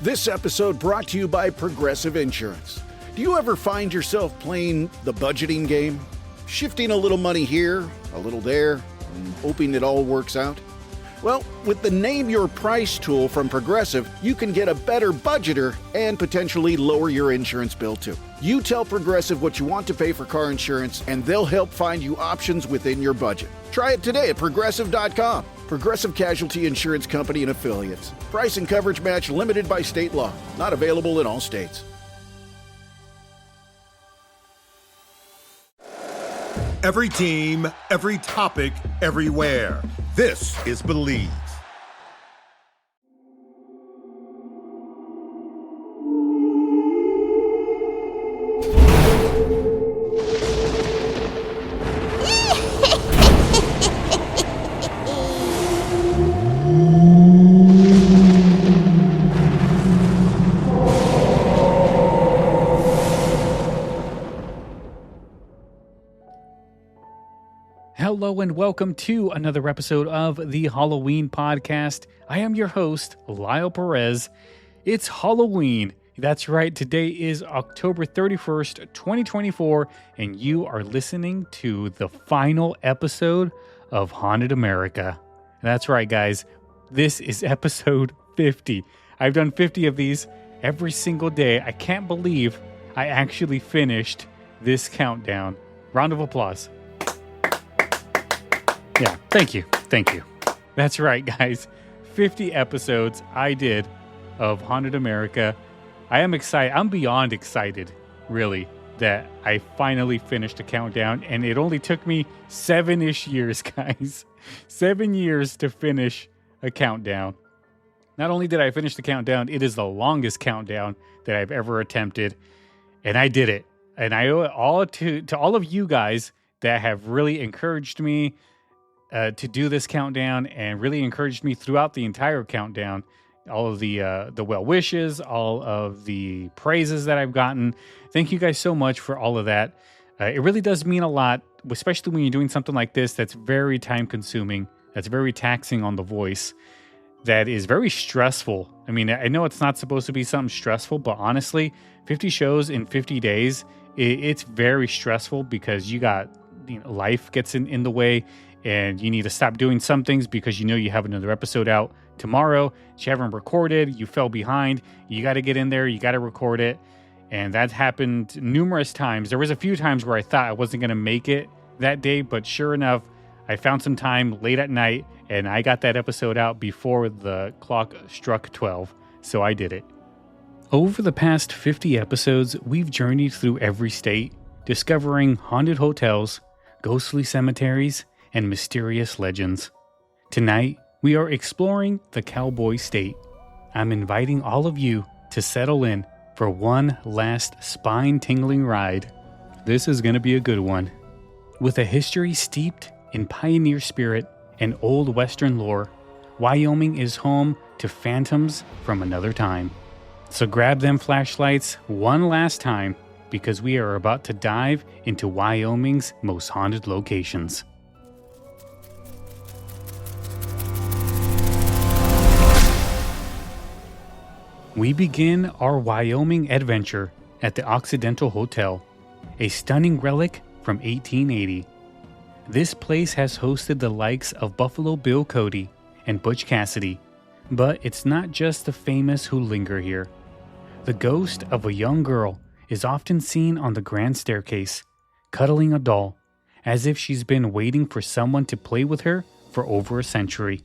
This episode brought to you by Progressive Insurance. Do you ever find yourself playing the budgeting game? Shifting a little money here, a little there, and hoping it all works out? Well, with the Name Your Price tool from Progressive, you can get a better budgeter and potentially lower your insurance bill too. You tell Progressive what you want to pay for car insurance, and they'll help find you options within your budget. Try it today at Progressive.com. Progressive Casualty Insurance Company and Affiliates. Price and coverage match limited by state law. Not available in all states. Every team, every topic, everywhere. This is Believe. Hello and welcome to another episode of the Halloween podcast. I am your host, Lyle Perez. It's Halloween. That's right. Today is October 31st, 2024, and you are listening to the final episode of Haunted America. That's right, guys. This is episode 50. I've done 50 of these every single day. I can't believe I actually finished this countdown. Round of applause. Yeah, thank you. That's right, guys. 50 episodes I did of Haunted America. I am excited. I'm beyond excited, really, that I finally finished a countdown. And it only took me 7-ish years, guys. 7 years to finish a countdown. Not only did I finish the countdown, it is the longest countdown that I've ever attempted. And I did it. And I owe it all to all of you guys that have really encouraged me to do this countdown and really encouraged me throughout the entire countdown. All of the well wishes, all of the praises that I've gotten. Thank you guys so much for all of that. It really does mean a lot, especially when you're doing something like this that's very time consuming, that's very taxing on the voice, that is very stressful. I mean, I know it's not supposed to be something stressful, but honestly, 50 shows in 50 days, it's very stressful because you got, life gets in the way. And you need to stop doing some things because you have another episode out tomorrow that you haven't recorded. You fell behind. You got to get in there. You got to record it. And that happened numerous times. There was a few times where I thought I wasn't going to make it that day. But sure enough, I found some time late at night. And I got that episode out before the clock struck 12. So I did it. Over the past 50 episodes, we've journeyed through every state, discovering haunted hotels, ghostly cemeteries, and mysterious legends. Tonight, we are exploring the Cowboy State. I'm inviting all of you to settle in for one last spine-tingling ride. This is going to be a good one. With a history steeped in pioneer spirit and old Western lore, Wyoming is home to phantoms from another time. So grab them flashlights one last time because we are about to dive into Wyoming's most haunted locations. We begin our Wyoming adventure at the Occidental Hotel, a stunning relic from 1880. This place has hosted the likes of Buffalo Bill Cody and Butch Cassidy, but it's not just the famous who linger here. The ghost of a young girl is often seen on the grand staircase, cuddling a doll, as if she's been waiting for someone to play with her for over a century.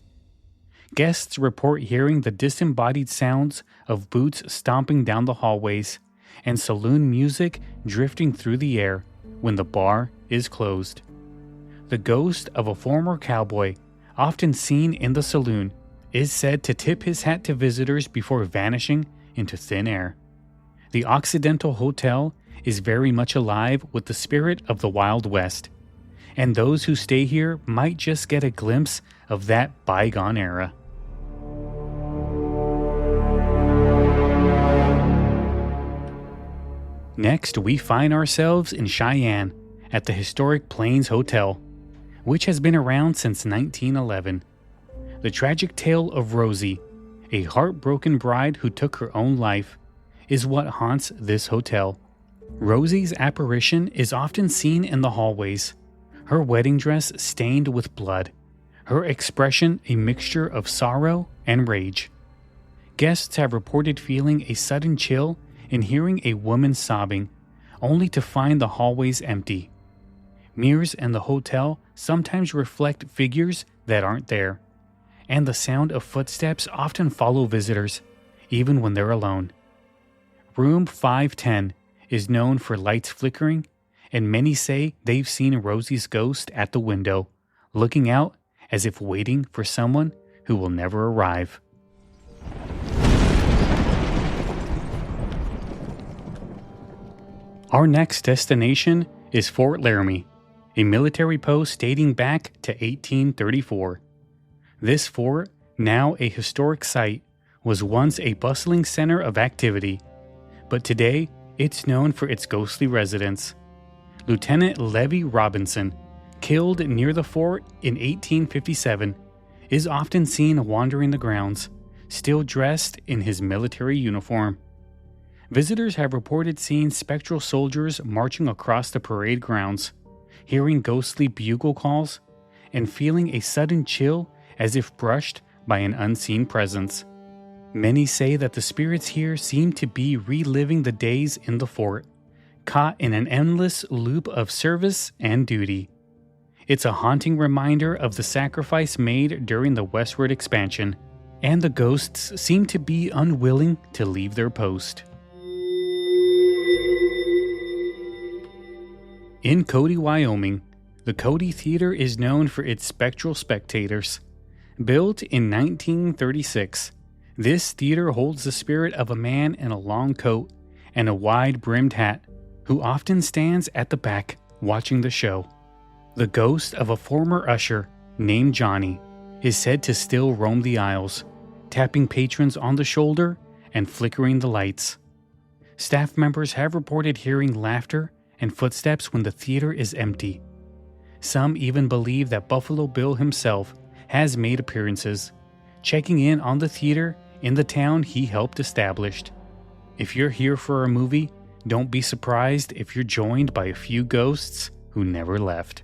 Guests report hearing the disembodied sounds of boots stomping down the hallways and saloon music drifting through the air when the bar is closed. The ghost of a former cowboy, often seen in the saloon, is said to tip his hat to visitors before vanishing into thin air. The Occidental Hotel is very much alive with the spirit of the Wild West, and those who stay here might just get a glimpse of that bygone era. Next, we find ourselves in Cheyenne at the historic Plains Hotel, which has been around since 1911. The tragic tale of Rosie, a heartbroken bride who took her own life, is what haunts this hotel. Rosie's apparition is often seen in the hallways, her wedding dress stained with blood, her expression a mixture of sorrow and rage. Guests have reported feeling a sudden chill and hearing a woman sobbing, only to find the hallways empty. Mirrors in the hotel sometimes reflect figures that aren't there, and the sound of footsteps often follow visitors, even when they're alone. Room 510 is known for lights flickering, and many say they've seen Rosie's ghost at the window, looking out as if waiting for someone who will never arrive. Our next destination is Fort Laramie, a military post dating back to 1834. This fort, now a historic site, was once a bustling center of activity, but today it's known for its ghostly residents. Lieutenant Levy Robinson, killed near the fort in 1857, is often seen wandering the grounds, still dressed in his military uniform. Visitors have reported seeing spectral soldiers marching across the parade grounds, hearing ghostly bugle calls, and feeling a sudden chill as if brushed by an unseen presence. Many say that the spirits here seem to be reliving the days in the fort, caught in an endless loop of service and duty. It's a haunting reminder of the sacrifice made during the westward expansion, and the ghosts seem to be unwilling to leave their post. In Cody, Wyoming, the Cody Theater is known for its spectral spectators. Built in 1936, this theater holds the spirit of a man in a long coat and a wide-brimmed hat, who often stands at the back watching the show. The ghost of a former usher named Johnny is said to still roam the aisles, tapping patrons on the shoulder and flickering the lights. Staff members have reported hearing laughter and footsteps when the theater is empty. Some even believe that Buffalo Bill himself has made appearances, checking in on the theater in the town he helped establish. If you're here for a movie, don't be surprised if you're joined by a few ghosts who never left.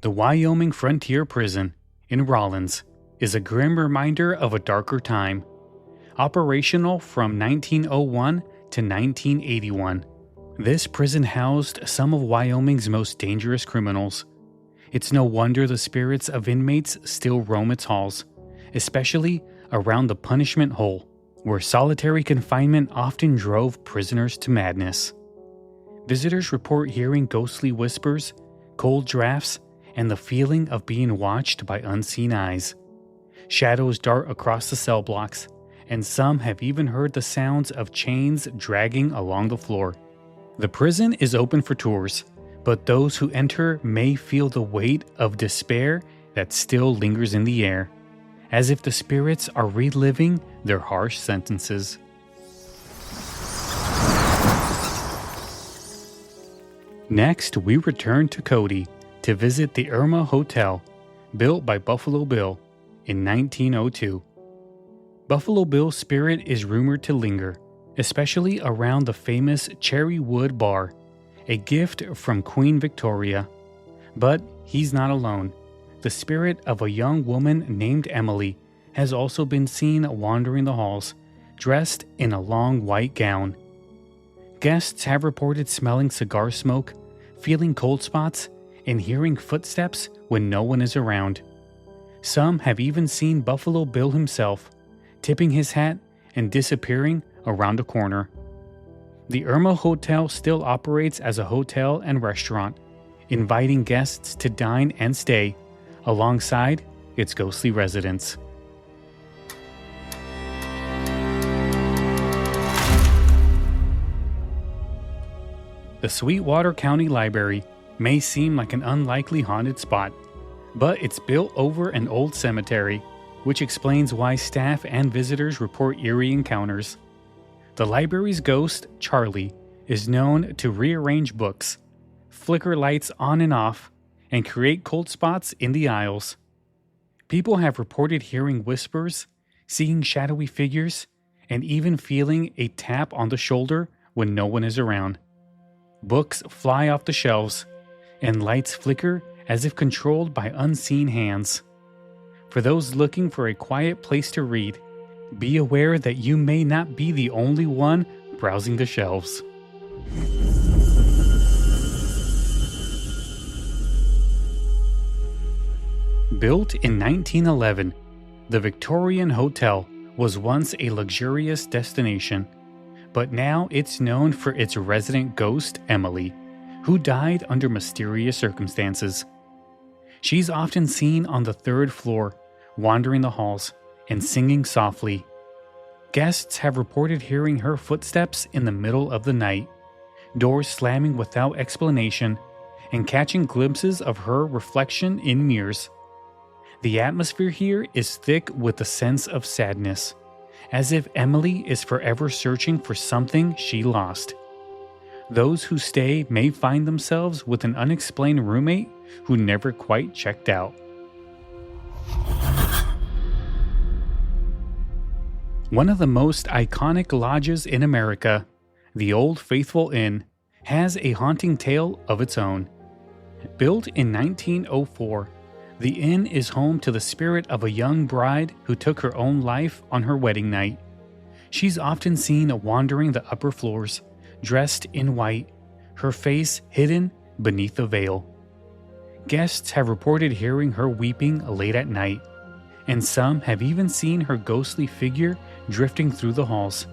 The Wyoming Frontier Prison in Rawlins is a grim reminder of a darker time. Operational from 1901 to 1981, this prison housed some of Wyoming's most dangerous criminals. It's no wonder the spirits of inmates still roam its halls, especially around the punishment hole, where solitary confinement often drove prisoners to madness. Visitors report hearing ghostly whispers, cold drafts, and the feeling of being watched by unseen eyes. Shadows dart across the cell blocks, and some have even heard the sounds of chains dragging along the floor. The prison is open for tours, but those who enter may feel the weight of despair that still lingers in the air, as if the spirits are reliving their harsh sentences. Next, we return to Cody to visit the Irma Hotel, built by Buffalo Bill in 1902. Buffalo Bill's spirit is rumored to linger, especially around the famous Cherry Wood Bar, a gift from Queen Victoria. But he's not alone. The spirit of a young woman named Emily has also been seen wandering the halls, dressed in a long white gown. Guests have reported smelling cigar smoke, feeling cold spots, and hearing footsteps when no one is around. Some have even seen Buffalo Bill himself, tipping his hat and disappearing around a corner. The Irma Hotel still operates as a hotel and restaurant, inviting guests to dine and stay alongside its ghostly residents. The Sweetwater County Library may seem like an unlikely haunted spot, but it's built over an old cemetery, which explains why staff and visitors report eerie encounters. The library's ghost, Charlie, is known to rearrange books, flicker lights on and off, and create cold spots in the aisles. People have reported hearing whispers, seeing shadowy figures, and even feeling a tap on the shoulder when no one is around. Books fly off the shelves, and lights flicker as if controlled by unseen hands. For those looking for a quiet place to read, be aware that you may not be the only one browsing the shelves. Built in 1911, the Victorian Hotel was once a luxurious destination, but now it's known for its resident ghost, Emily, who died under mysterious circumstances. She's often seen on the third floor, wandering the halls and singing softly. Guests have reported hearing her footsteps in the middle of the night, doors slamming without explanation, and catching glimpses of her reflection in mirrors. The atmosphere here is thick with a sense of sadness, as if Emily is forever searching for something she lost. Those who stay may find themselves with an unexplained roommate who never quite checked out. One of the most iconic lodges in America, the Old Faithful Inn, has a haunting tale of its own. Built in 1904, the inn is home to the spirit of a young bride who took her own life on her wedding night. She's often seen wandering the upper floors, dressed in white, her face hidden beneath a veil. Guests have reported hearing her weeping late at night, and some have even seen her ghostly figure drifting through the halls.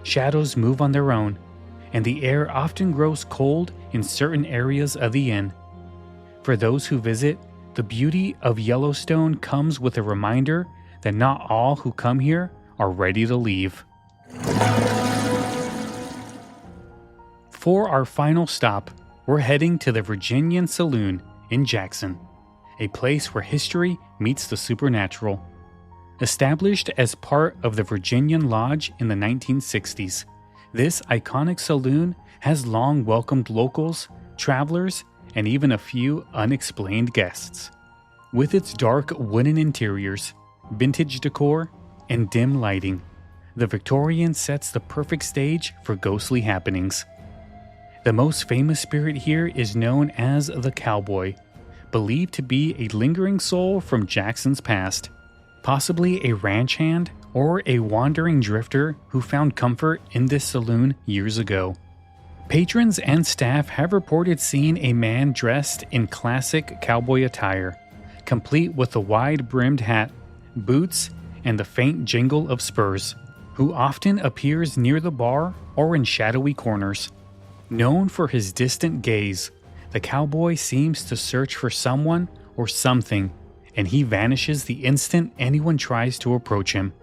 Shadows move on their own, and the air often grows cold in certain areas of the inn. For those who visit, the beauty of Yellowstone comes with a reminder that not all who come here are ready to leave. For our final stop, we're heading to the Virginian Saloon in Jackson, a place where history meets the supernatural. Established as part of the Virginian Lodge in the 1960s, this iconic saloon has long welcomed locals, travelers, and even a few unexplained guests. With its dark wooden interiors, vintage decor, and dim lighting, the Victorian sets the perfect stage for ghostly happenings. The most famous spirit here is known as the Cowboy, believed to be a lingering soul from Jackson's past, possibly a ranch hand or a wandering drifter who found comfort in this saloon years ago. Patrons and staff have reported seeing a man dressed in classic cowboy attire, complete with a wide-brimmed hat, boots, and the faint jingle of spurs, who often appears near the bar or in shadowy corners. Known for his distant gaze, the cowboy seems to search for someone or something, and he vanishes the instant anyone tries to approach him.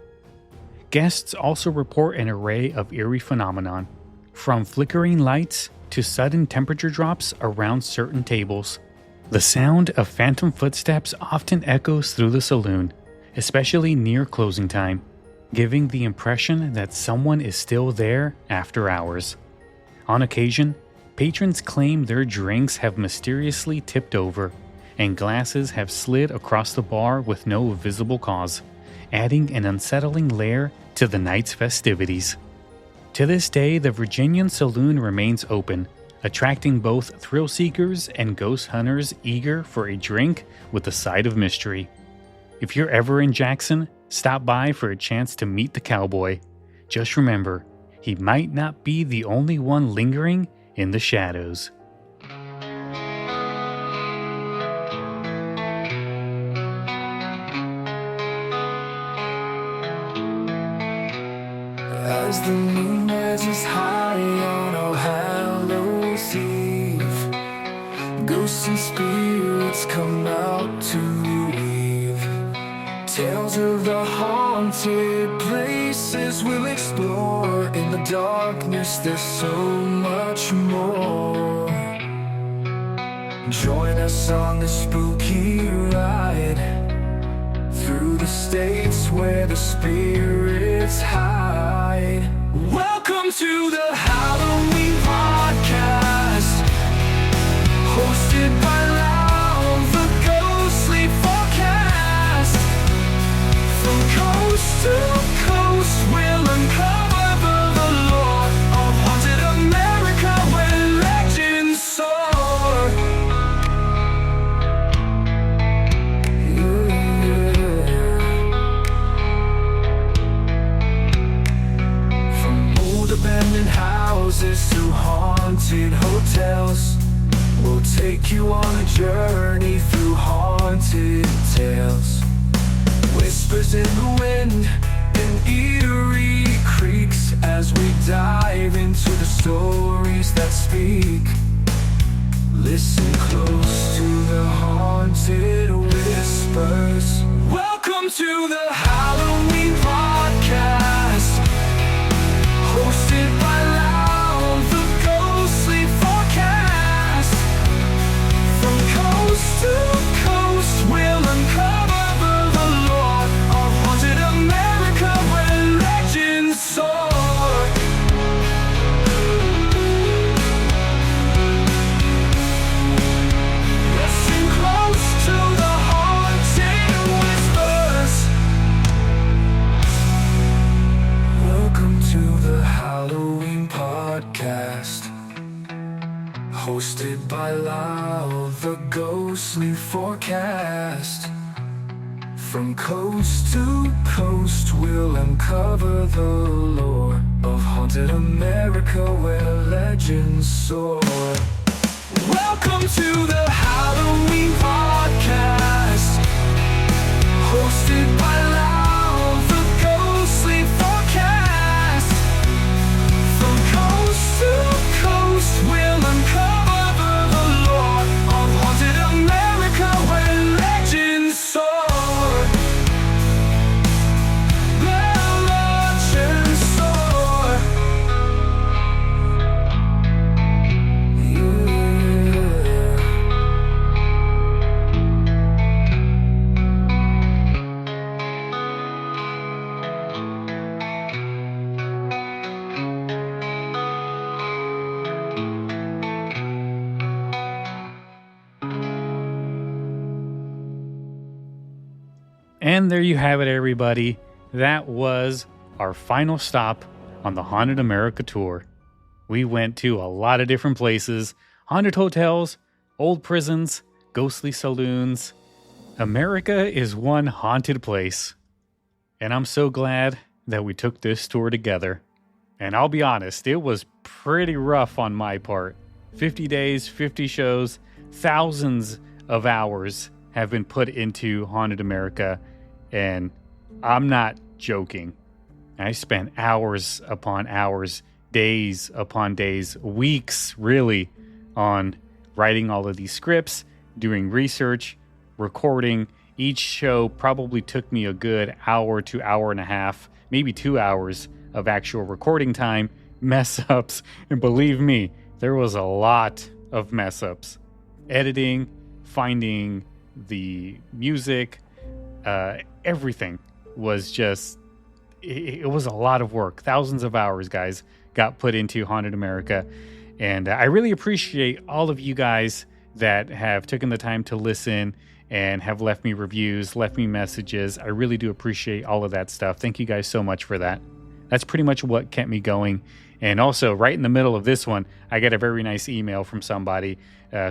Guests also report an array of eerie phenomenon, from flickering lights to sudden temperature drops around certain tables. The sound of phantom footsteps often echoes through the saloon, especially near closing time, giving the impression that someone is still there after hours. On occasion, patrons claim their drinks have mysteriously tipped over, and glasses have slid across the bar with no visible cause, adding an unsettling layer to the night's festivities. To this day, the Virginian Saloon remains open, attracting both thrill seekers and ghost hunters eager for a drink with a side of mystery. If you're ever in Jackson, stop by for a chance to meet the cowboy. Just remember, he might not be the only one lingering in the shadows. As the moon rises high on All Hallows Eve, ghosts and spirits come out to weave tales of the haunted places we'll explore. In the darkness there's so much more. Join us on this spooky ride through the states where the spirits hide. Welcome to the Halloween podcast, hosted by Lyle, the ghostly forecast. in the wind and eerie creaks as we dive into the stories that speak. Listen close to the haunted whispers. Welcome to the Halloween podcast, hosted by Lyle, the ghostly forecast. From coast to coast, we'll uncover the lore of haunted America where legends soar. Listen close to the haunted whispers. Welcome to the Halloween podcast, hosted by Lyle, the ghostly forecast. From coast to coast, we'll uncover the lore of haunted America where legends soar. Welcome to the Halloween podcast, hosted by Lyle, the ghostly forecast. From coast to coast, we'll uncover the lore of haunted America where legends soar. Where legends soar. Yeah. And there you have it, everybody. That was our final stop on the Haunted America tour. We went to a lot of different places, haunted hotels, old prisons, ghostly saloons. America is one haunted place. And I'm so glad that we took this tour together. And I'll be honest, it was pretty rough on my part. 50 days, 50 shows, thousands of hours have been put into Haunted America. And I'm not joking. I spent hours upon hours, days upon days, weeks really, on writing all of these scripts, doing research, recording. Each show probably took me a good hour to hour and a half, maybe 2 hours of actual recording time, mess ups, and believe me, there was a lot of mess ups. Editing, finding the music, everything was just, it was a lot of work. Thousands of hours, guys, got put into Haunted America. And I really appreciate all of you guys that have taken the time to listen and have left me reviews, left me messages. I really do appreciate all of that stuff. Thank you guys so much for that. That's pretty much what kept me going. And also, right in the middle of this one, I got a very nice email from somebody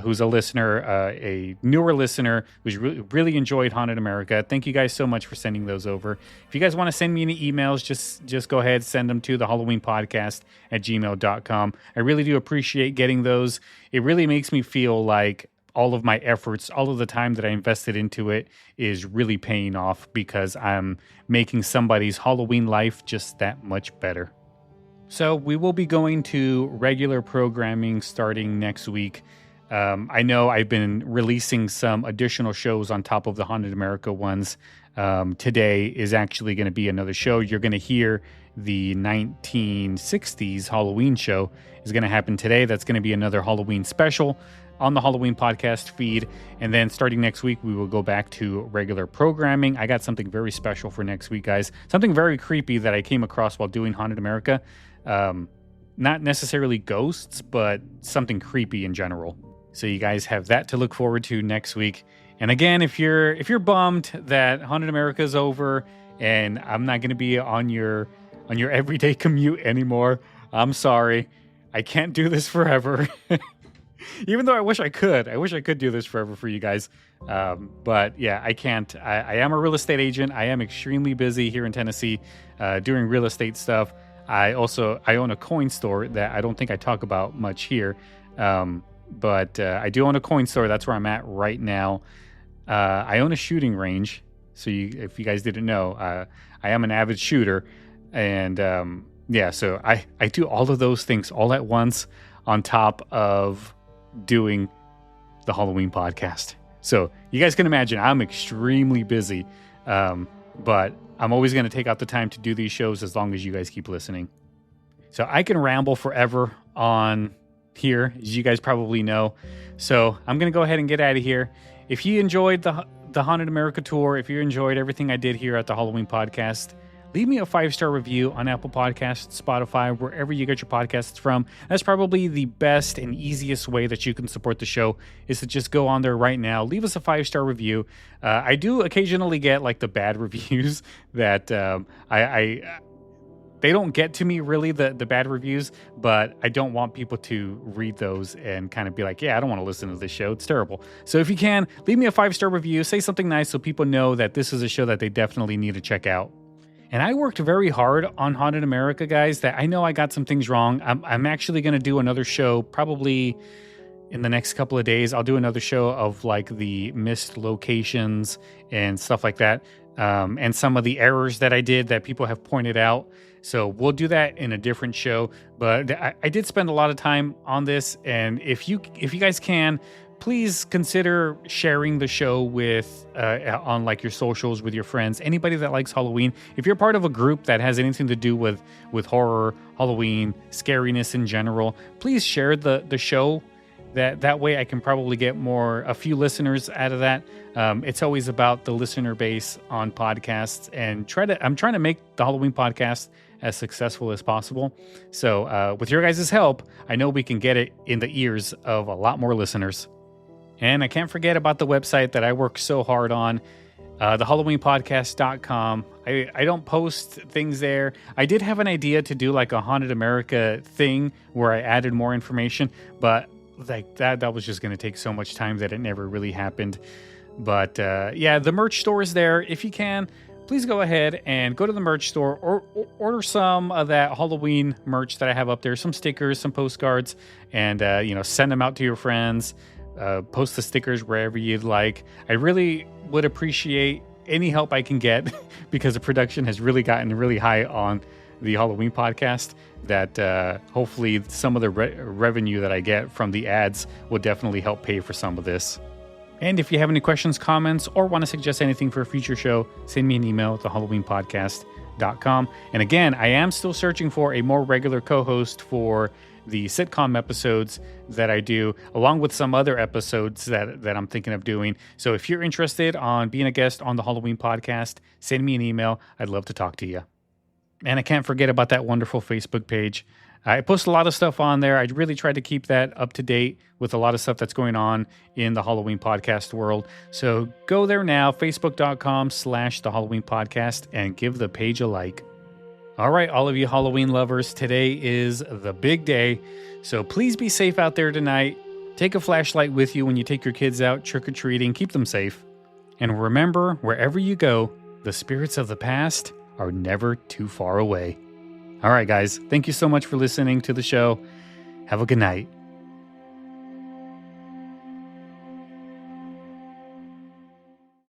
who's a listener, a newer listener who's really enjoyed Haunted America. Thank you guys so much for sending those over. If you guys want to send me any emails, just go ahead, send them to the Halloween podcast at gmail.com. I really do appreciate getting those. It really makes me feel like all of my efforts, all of the time that I invested into it is really paying off because I'm making somebody's Halloween life just that much better. So we will be going to regular programming starting next week. I know I've been releasing some additional shows on top of the Haunted America ones. Today is actually going to be another show. You're going to hear the 1960s Halloween show is going to happen today. That's going to be another Halloween special on the Halloween podcast feed. And then starting next week, we will go back to regular programming. I got something very special for next week, guys. Something very creepy that I came across while doing Haunted America. Not necessarily ghosts, but something creepy in general. So you guys have that to look forward to next week. And again, if you're bummed that Haunted America is over and I'm not going to be on your everyday commute anymore, I'm sorry. I can't do this forever. Even though I wish I could. I wish I could do this forever for you guys. But yeah, I can't. I am a real estate agent. I am extremely busy here in Tennessee doing real estate stuff. I own a coin store that I don't think I talk about much here. But I do own a coin store. That's where I'm at right now. I own a shooting range. So if you guys didn't know, I am an avid shooter. And so I do all of those things all at once on top of doing the Halloween podcast. So you guys can imagine I'm extremely busy, but I'm always going to take out the time to do these shows as long as you guys keep listening. So I can ramble forever on here, as you guys probably know. So I'm going to go ahead and get out of here. If you enjoyed the Haunted America tour, if you enjoyed everything I did here at the Halloween podcast, leave me a 5-star review on Apple Podcasts, Spotify, wherever you get your podcasts from. That's probably the best and easiest way that you can support the show, is to just go on there right now. Leave us a 5-star review. I do occasionally get like the bad reviews that they don't get to me really, the bad reviews, but I don't want people to read those and kind of be like, yeah, I don't want to listen to this show. It's terrible. So if you can, leave me a 5-star review, say something nice so people know that this is a show that they definitely need to check out. And I worked very hard on Haunted America, guys, that I know I got some things wrong. I'm actually going to do another show probably in the next couple of days. I'll do another show of like the missed locations and stuff like that. And some of the errors that I did that people have pointed out. So we'll do that in a different show. But I did spend a lot of time on this. And if you guys can, please consider sharing the show with on like your socials with your friends, anybody that likes Halloween. If you're part of a group that has anything to do with horror, Halloween, scariness in general, please share the show. That way I can probably get a few listeners out of that. It's always about the listener base on podcasts, and I'm trying to make the Halloween podcast as successful as possible. So with your guys' help, I know we can get it in the ears of a lot more listeners. And I can't forget about the website that I work so hard on, thehalloweenpodcast.com. I don't post things there. I did have an idea to do like a Haunted America thing where I added more information, but like that was just going to take so much time that it never really happened. But the merch store is there. If you can, please go ahead and go to the merch store or order some of that Halloween merch that I have up there, some stickers, some postcards, and send them out to your friends. Post the stickers wherever you'd like. I really would appreciate any help I can get because the production has really gotten really high on the Halloween podcast, that hopefully some of the revenue that I get from the ads will definitely help pay for some of this. And if you have any questions, comments, or want to suggest anything for a future show, send me an email at thehalloweenpodcast.com. And again, I am still searching for a more regular co-host for the sitcom episodes that I do, along with some other episodes that I'm thinking of doing. So if you're interested on being a guest on the Halloween podcast, send me an email. I'd love to talk to you. And I can't forget about that wonderful Facebook page. I post a lot of stuff on there. I really try to keep that up to date with a lot of stuff that's going on in the Halloween podcast world. So go there now, facebook.com/the Halloween podcast, and give the page a like. All right, all of you Halloween lovers, today is the big day. So please be safe out there tonight. Take a flashlight with you when you take your kids out trick-or-treating. Keep them safe. And remember, wherever you go, the spirits of the past are never too far away. All right, guys, thank you so much for listening to the show. Have a good night.